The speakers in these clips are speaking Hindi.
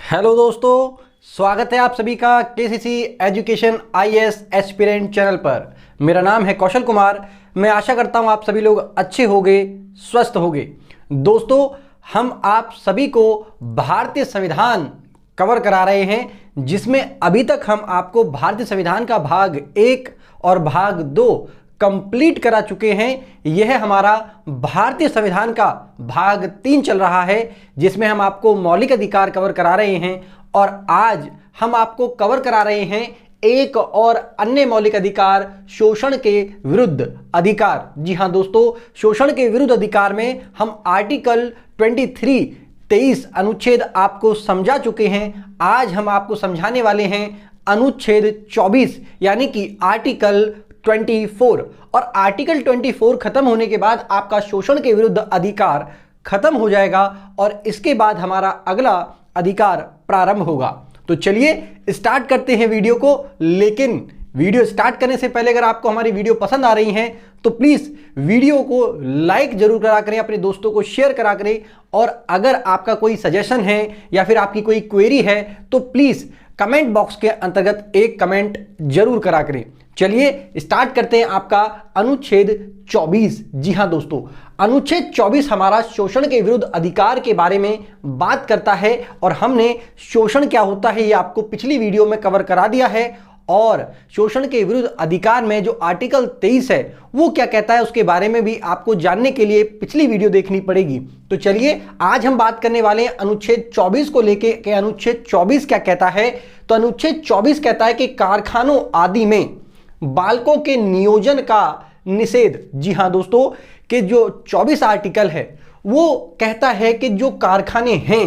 हेलो दोस्तों, स्वागत है आप सभी का KCC education IAS aspirant channel पर। मेरा नाम है कौशल कुमार। मैं आशा करता हूं आप सभी लोग अच्छे होंगे, स्वस्थ होंगे। दोस्तों, हम आप सभी को भारतीय संविधान कवर करा रहे हैं, जिसमें अभी तक हम आपको भारतीय संविधान का भाग 1 और भाग 2 कंप्लीट करा चुके हैं। यह हमारा भारतीय संविधान का भाग 3 चल रहा है, जिसमें हम आपको मौलिक अधिकार कवर करा रहे हैं। और आज हम आपको कवर करा रहे हैं एक और अन्य मौलिक अधिकार, शोषण के विरुद्ध अधिकार। जी हां दोस्तों, शोषण के विरुद्ध अधिकार में हम आर्टिकल 23 अनुच्छेद आपको समझा चुके हैं। आज हम आपको समझाने वाले हैं अनुच्छेद 24 यानी कि आर्टिकल 24। और आर्टिकल 24 खत्म होने के बाद आपका शोषण के विरुद्ध अधिकार खत्म हो जाएगा और इसके बाद हमारा अगला अधिकार प्रारंभ होगा। तो चलिए स्टार्ट करते हैं वीडियो को। लेकिन वीडियो स्टार्ट करने से पहले अगर आपको हमारी वीडियो पसंद आ रही है तो प्लीज वीडियो को लाइक जरूर करा करें, अपने दोस्तों को शेयर करा करें। और अगर आपका कोई सजेशन है या फिर आपकी कोई क्वेरी है तो प्लीज कमेंट बॉक्स के अंतर्गत एक कमेंट जरूर करा करें। चलिए स्टार्ट करते हैं आपका अनुच्छेद 24। जी हां दोस्तों, अनुच्छेद 24 हमारा शोषण के विरुद्ध अधिकार के बारे में बात करता है। और हमने शोषण क्या होता है ये आपको पिछली वीडियो में कवर करा दिया है। और शोषण के विरुद्ध अधिकार में जो आर्टिकल 23 है वो क्या कहता है उसके बारे में भी आपको जानने के लिए पिछली वीडियो देखनी पड़ेगी। तो चलिए आज हम बात करने वाले हैं अनुच्छेद 24 को लेके कि अनुच्छेद 24 क्या कहता है। तो अनुच्छेद 24 कहता है कि कारखानों आदि में बालकों के नियोजन का निषेध। जी हां दोस्तों, कि जो 24 आर्टिकल है वो कहता है कि जो कारखाने हैं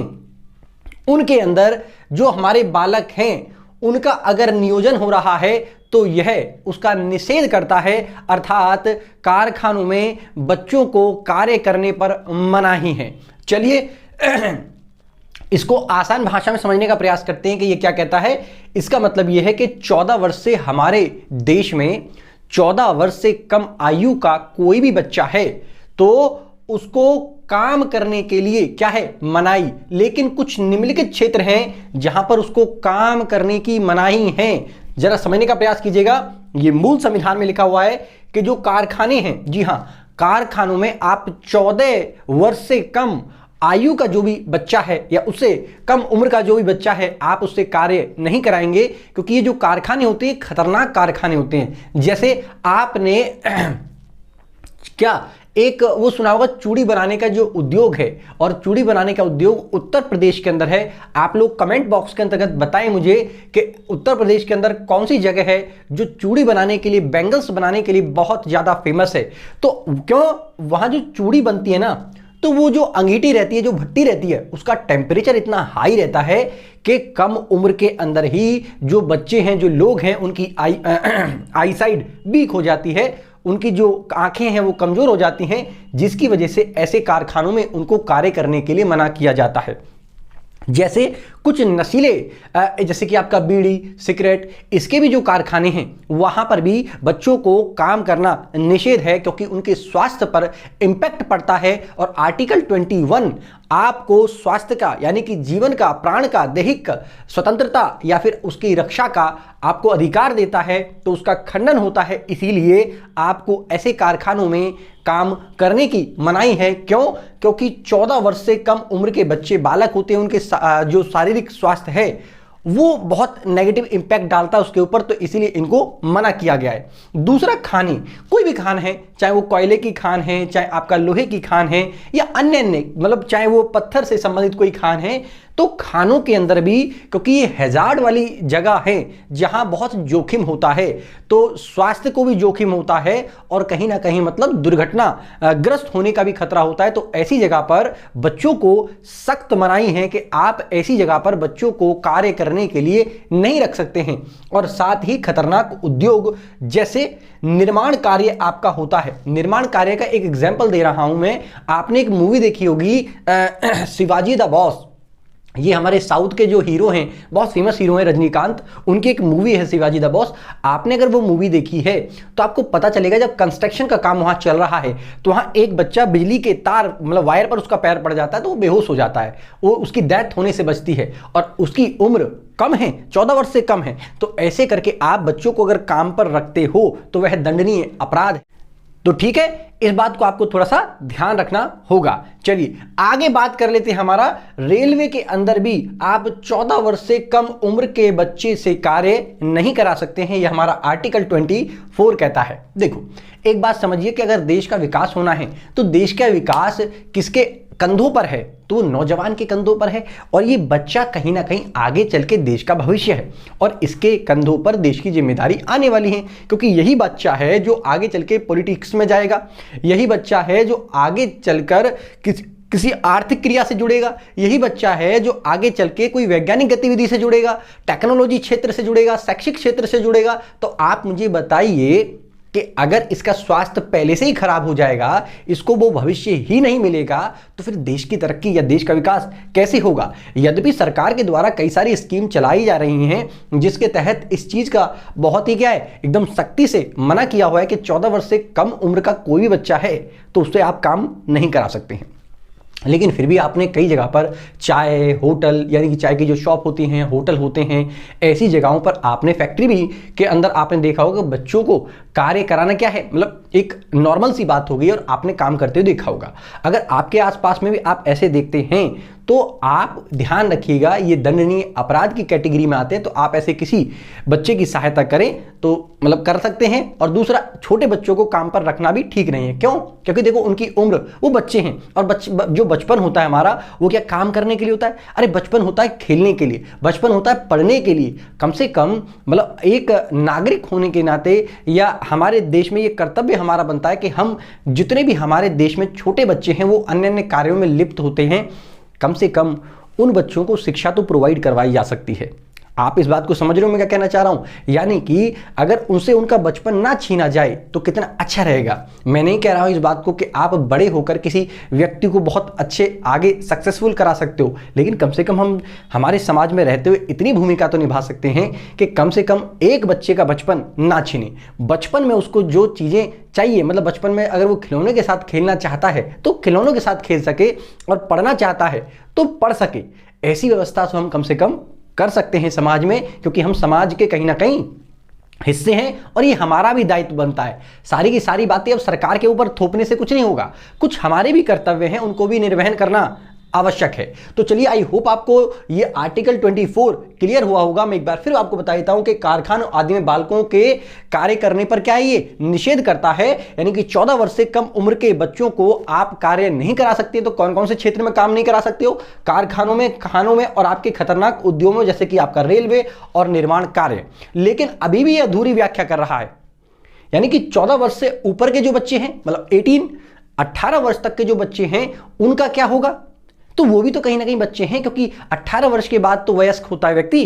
उनके अंदर जो हमारे बालक हैं उनका अगर नियोजन हो रहा है तो यह उसका निषेध करता है। अर्थात कारखानों में बच्चों को कार्य करने पर मनाही है। चलिए इसको आसान भाषा में समझने का प्रयास करते हैं कि ये क्या कहता है। इसका मतलब यह है कि 14 वर्ष से हमारे देश में 14 वर्ष से कम आयु का कोई भी बच्चा है तो उसको काम करने के लिए क्या है, मनाही। लेकिन कुछ निम्नलिखित क्षेत्र हैं जहां पर उसको काम करने की मनाही है। जरा समझने का प्रयास कीजिएगा। ये मूल संविधान में लिखा हुआ है कि जो कारखाने हैं, जी हां, कारखानों में आप 14 वर्ष से कम आयु का जो भी बच्चा है या उससे कम उम्र का जो भी बच्चा है आप उससे कार्य नहीं कराएंगे। क्योंकि ये जो कारखाने होते हैं खतरनाक कारखाने होते हैं। जैसे आपने क्या एक वो सुना होगा, चूड़ी बनाने का जो उद्योग है, और चूड़ी बनाने का उद्योग उत्तर प्रदेश के अंदर है। आप लोग कमेंट बॉक्स के अंतर्गत बताएं मुझे कि उत्तर प्रदेश के अंदर कौन सी जगह है जो चूड़ी बनाने के लिए, बैंगल्स बनाने के लिए बहुत ज्यादा फेमस है। तो क्यों वहां जो चूड़ी बनती है ना, तो वो जो अंगीठी रहती है, जो भट्टी रहती है, उसका टेम्परेचर इतना हाई रहता है कि कम उम्र के अंदर ही जो बच्चे हैं, जो लोग हैं, उनकी आई साइड वीक हो जाती है, उनकी जो आंखें हैं वो कमजोर हो जाती हैं, जिसकी वजह से ऐसे कारखानों में उनको कार्य करने के लिए मना किया जाता है। जैसे कुछ नशीले जैसे कि आपका बीड़ी, सिगरेट, इसके भी जो कारखाने हैं वहां पर भी बच्चों को काम करना निषेध है, क्योंकि उनके स्वास्थ्य पर इंपैक्ट पड़ता है। और आर्टिकल 21 आपको स्वास्थ्य का यानी कि जीवन का, प्राण का, दैहिक स्वतंत्रता या फिर उसकी रक्षा का आपको अधिकार देता है। तो उसका खंडन होता है, इसीलिए आपको ऐसे कारखानों में काम करने की मनाही है। क्यों? क्योंकि 14 वर्ष से कम उम्र के बच्चे, बालक होते हैं, उनके जो शारीरिक स्वास्थ्य है वो बहुत नेगेटिव इंपैक्ट डालता है उसके ऊपर, तो इसीलिए इनको मना किया गया है। दूसरा, खानी, कोई भी खान है, चाहे वो कोयले की खान है, चाहे आपका लोहे की खान है, या अन्य मतलब चाहे वो पत्थर से संबंधित कोई खान है, तो खानों के अंदर भी, क्योंकि ये हैजार्ड वाली जगह है जहां बहुत जोखिम होता है, तो स्वास्थ्य को भी जोखिम होता है और कहीं ना कहीं मतलब दुर्घटना ग्रस्त होने का भी खतरा होता है। तो ऐसी जगह पर बच्चों को सख्त मनाही है कि आप ऐसी जगह पर बच्चों को कार्य करने के लिए नहीं रख सकते हैं। और साथ ही खतरनाक उद्योग जैसे निर्माण कार्य आपका होता है। निर्माण कार्य का एक एग्जाम्पल दे रहा हूं मैं। आपने एक मूवी देखी होगी शिवाजी द बॉस। ये हमारे साउथ के जो हीरो हैं, बहुत फेमस हीरो हैं रजनीकांत, उनकी एक मूवी है शिवाजी द बॉस। आपने अगर वो मूवी देखी है तो आपको पता चलेगा जब कंस्ट्रक्शन का काम वहां चल रहा है तो वहां एक बच्चा बिजली के तार मतलब वायर पर उसका पैर पड़ जाता है तो वो बेहोश हो जाता है, वो उसकी डेथ होने से बचती है और उसकी उम्र कम है, 14 वर्ष से कम है। तो ऐसे करके आप बच्चों को अगर काम पर रखते हो तो वह दंडनीय अपराध है। तो ठीक है, इस बात को आपको थोड़ा सा ध्यान रखना होगा। चलिए आगे बात कर लेते हैं। हमारा रेलवे के अंदर भी आप 14 वर्ष से कम उम्र के बच्चे से कार्य नहीं करा सकते हैं, यह हमारा आर्टिकल 24 कहता है। देखो एक बात समझिए कि अगर देश का विकास होना है तो देश का विकास किसके कंधों पर है, तो नौजवान के कंधों पर है। और ये बच्चा कहीं ना कहीं आगे चल के देश का भविष्य है और इसके कंधों पर देश की जिम्मेदारी आने वाली है, क्योंकि यही बच्चा है जो आगे चल के पॉलिटिक्स में जाएगा, यही बच्चा है जो आगे चलकर किसी आर्थिक क्रिया से जुड़ेगा, यही बच्चा है जो आगे चल के कोई वैज्ञानिक गतिविधि से जुड़ेगा, टेक्नोलॉजी क्षेत्र से जुड़ेगा, शैक्षिक क्षेत्र से जुड़ेगा। तो आप मुझे बताइए कि अगर इसका स्वास्थ्य पहले से ही खराब हो जाएगा, इसको वो भविष्य ही नहीं मिलेगा, तो फिर देश की तरक्की या देश का विकास कैसे होगा। यद्यपि सरकार के द्वारा कई सारी स्कीम चलाई जा रही हैं जिसके तहत इस चीज का बहुत ही क्या है एकदम सख्ती से मना किया हुआ है कि 14 वर्ष से कम उम्र का कोई भी बच्चा है तो उससे आप काम नहीं करा सकते हैं। लेकिन फिर भी आपने कई जगह पर चाय होटल यानी कि चाय की जो शॉप होती हैं, होटल होते हैं, ऐसी जगहों पर आपने फैक्ट्री भी के अंदर आपने देखा होगा बच्चों को कार्य कराना क्या है मतलब एक नॉर्मल सी बात हो गई और आपने काम करते हुए देखा होगा। अगर आपके आसपास में भी आप ऐसे देखते हैं तो आप ध्यान रखिएगा, ये दंडनीय अपराध की कैटेगरी में आते हैं। तो आप ऐसे किसी बच्चे की सहायता करें तो मतलब कर सकते हैं। और दूसरा, छोटे बच्चों को काम पर रखना भी ठीक नहीं है। क्यों? क्योंकि देखो उनकी उम्र, वो बच्चे हैं और जो बचपन होता है हमारा वो क्या काम करने के लिए होता है? अरे बचपन होता है खेलने के लिए, बचपन होता है पढ़ने के लिए। कम से कम मतलब एक नागरिक होने के नाते या हमारे देश में ये कर्तव्य हमारा बनता है कि हम जितने भी हमारे देश में छोटे बच्चे हैं वो अन्य अन्य कार्यों में लिप्त होते हैं, कम से कम उन बच्चों को शिक्षा तो प्रोवाइड करवाई जा सकती है। आप इस बात को समझ रहे हो मैं क्या कहना चाह रहा हूं? यानी कि अगर उनसे उनका बचपन ना छीना जाए तो कितना अच्छा रहेगा। मैं नहीं कह रहा हूं इस बात को कि आप बड़े होकर किसी व्यक्ति को बहुत अच्छे आगे सक्सेसफुल करा सकते हो, लेकिन कम से कम हम हमारे समाज में रहते हुए इतनी भूमिका तो निभा सकते हैं कि कम से कम एक बच्चे का बचपन ना छीने। बचपन में उसको जो चीजें चाहिए, मतलब बचपन में अगर वो खिलौने के साथ खेलना चाहता है तो खिलौनों के साथ खेल सके और पढ़ना चाहता है तो पढ़ सके। ऐसी व्यवस्था तो हम कम से कम कर सकते हैं समाज में, क्योंकि हम समाज के कहीं ना कहीं हिस्से हैं और ये हमारा भी दायित्व बनता है। सारी की सारी बातें अब सरकार के ऊपर थोपने से कुछ नहीं होगा, कुछ हमारे भी कर्तव्य हैं, उनको भी निर्वहन करना आवश्यक है। तो चलिए आई होप आपको ये आर्टिकल 24 क्लियर हुआ होगा। मैं एक बार फिर आपको बता देता हूं कि कारखानों आदि में बालकों के कार्य करने पर क्या है, ये निषेध करता है। यानी कि 14 वर्ष से कम उम्र के बच्चों को आप कार्य नहीं करा सकते। तो कौन कौन से क्षेत्र में काम नहीं करा सकते हो? कारखानों में, खानों में और आपके खतरनाक उद्योगों जैसे कि आपका रेलवे और निर्माण कार्य। लेकिन अभी भी यह अधूरी व्याख्या कर रहा है। यानी कि 14 वर्ष से ऊपर के जो बच्चे हैं, मतलब 18 वर्ष तक के जो बच्चे हैं उनका क्या होगा? तो वो भी तो कहीं ना कहीं बच्चे हैं, क्योंकि 18 वर्ष के बाद तो वयस्क होता है व्यक्ति,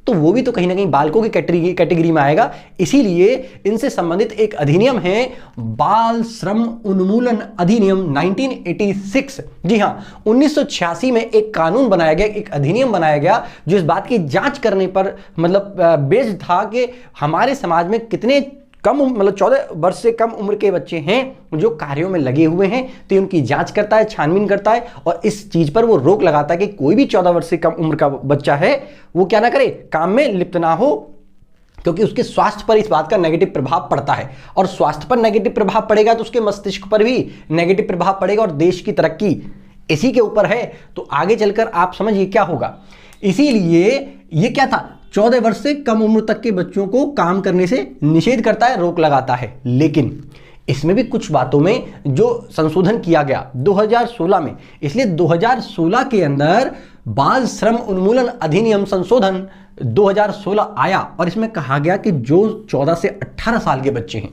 तो वो भी तो कहीं ना कहीं बालकों की कैटेगरी में आएगा। इसीलिए इनसे संबंधित एक अधिनियम है, बाल श्रम उन्मूलन अधिनियम 1986। जी हां, 1986 में एक कानून बनाया गया, एक अधिनियम बनाया गया जो इस बात की जांच करने पर मतलब बेस्ड था कि हमारे समाज में कितने कम मतलब 14 वर्ष से कम उम्र के बच्चे हैं जो कार्यों में लगे हुए हैं। तो उनकी जांच करता है, छानबीन करता है और इस चीज पर वो रोक लगाता है कि कोई भी 14 वर्ष से कम उम्र का बच्चा है वो क्या ना करे, काम में लिप्त ना हो, क्योंकि उसके स्वास्थ्य पर इस बात का नेगेटिव प्रभाव पड़ता है। और स्वास्थ्य पर नेगेटिव प्रभाव पड़ेगा तो उसके मस्तिष्क पर भी नेगेटिव प्रभाव पड़ेगा और देश की तरक्की इसी के ऊपर है। तो आगे चलकर आप समझिए क्या होगा। इसीलिए ये क्या था, 14 वर्ष से कम उम्र तक के बच्चों को काम करने से निषेध करता है, रोक लगाता है। लेकिन इसमें भी कुछ बातों में जो संशोधन किया गया 2016 में, इसलिए 2016 के अंदर बाल श्रम उन्मूलन अधिनियम संशोधन 2016 आया और इसमें कहा गया कि जो 14 से 18 साल के बच्चे हैं,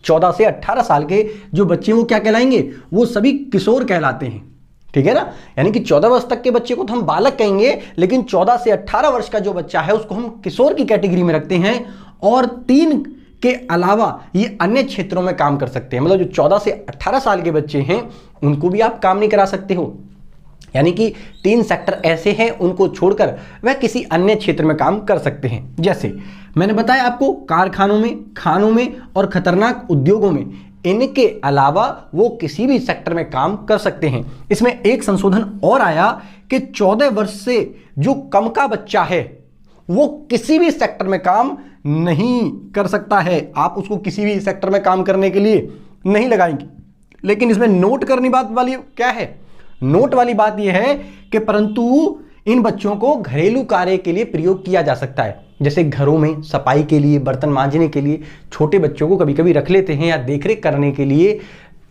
14 से 18 साल के जो बच्चे वो क्या कहलाएंगे, वो सभी किशोर कहलाते हैं। ठीक है ना? यानी कि 14 वर्ष तक के बच्चे को तो हम बालक कहेंगे, लेकिन 14 से 18 वर्ष का जो बच्चा है उसको हम किशोर की कैटेगरी में रखते हैं। और 3 के अलावा ये अन्य क्षेत्रों में काम कर सकते हैं। मतलब जो 14 से 18 साल के बच्चे हैं उनको भी आप काम नहीं करा सकते हो। यानी कि 3 सेक्टर ऐसे हैं, उनको छोड़कर वह किसी अन्य क्षेत्र में काम कर सकते हैं। जैसे मैंने बताया आपको, कारखानों में, खानों में और खतरनाक उद्योगों में। इनके अलावा वो किसी भी सेक्टर में काम कर सकते हैं। इसमें एक संशोधन और आया कि 14 वर्ष से जो कम का बच्चा है वो किसी भी सेक्टर में काम नहीं कर सकता है। आप उसको किसी भी सेक्टर में काम करने के लिए नहीं लगाएंगे। लेकिन इसमें नोट करनी बात वाली क्या है, नोट वाली बात यह है कि परंतु इन बच्चों को घरेलू कार्य के लिए प्रयोग किया जा सकता है। जैसे घरों में सफाई के लिए, बर्तन मांजने के लिए छोटे बच्चों को कभी कभी रख लेते हैं, या देखरेख करने के लिए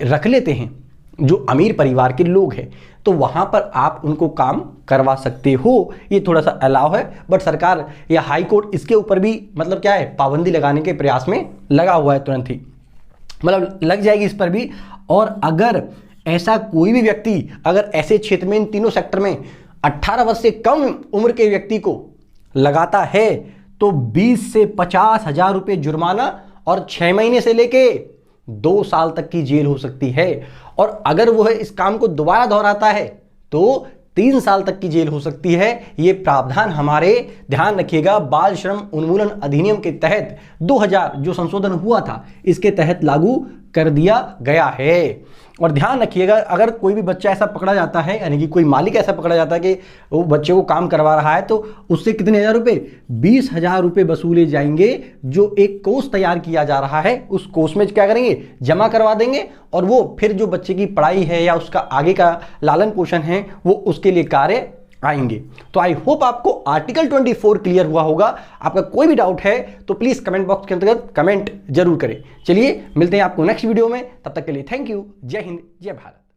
रख लेते हैं जो अमीर परिवार के लोग हैं, तो वहां पर आप उनको काम करवा सकते हो। ये थोड़ा सा अलाव है, बट सरकार या हाई कोर्ट इसके ऊपर भी मतलब क्या है, पाबंदी लगाने के प्रयास में लगा हुआ है, तुरंत ही मतलब लग जाएगी इस पर भी। और अगर ऐसा कोई भी व्यक्ति अगर ऐसे क्षेत्र में, इन तीनों सेक्टर में 18 वर्ष से कम उम्र के व्यक्ति को लगाता है तो 20 से 50,000 रुपये जुर्माना और 6 महीने से लेके 2 साल तक की जेल हो सकती है। और अगर वह इस काम को दोबारा दोहराता है तो 3 साल तक की जेल हो सकती है। ये प्रावधान हमारे, ध्यान रखिएगा, बाल श्रम उन्मूलन अधिनियम के तहत 2000 जो संशोधन हुआ था इसके तहत लागू कर दिया गया है। और ध्यान रखिएगा, अगर कोई भी बच्चा ऐसा पकड़ा जाता है, यानी कि कोई मालिक ऐसा पकड़ा जाता है कि वो बच्चे को काम करवा रहा है, तो उससे कितने हजार रुपये, 20,000 रुपये वसूले जाएंगे। जो एक कोष तैयार किया जा रहा है उस कोष में क्या करेंगे, जमा करवा देंगे, और वो फिर जो बच्चे की पढ़ाई है या उसका आगे का लालन पोषण है वो उसके लिए कार्य आएंगे। तो आई होप आपको आर्टिकल 24 क्लियर हुआ होगा। आपका कोई भी डाउट है तो प्लीज कमेंट बॉक्स के अंतर्गत कमेंट जरूर करें। चलिए मिलते हैं आपको नेक्स्ट वीडियो में, तब तक के लिए थैंक यू। जय हिंद, जय भारत।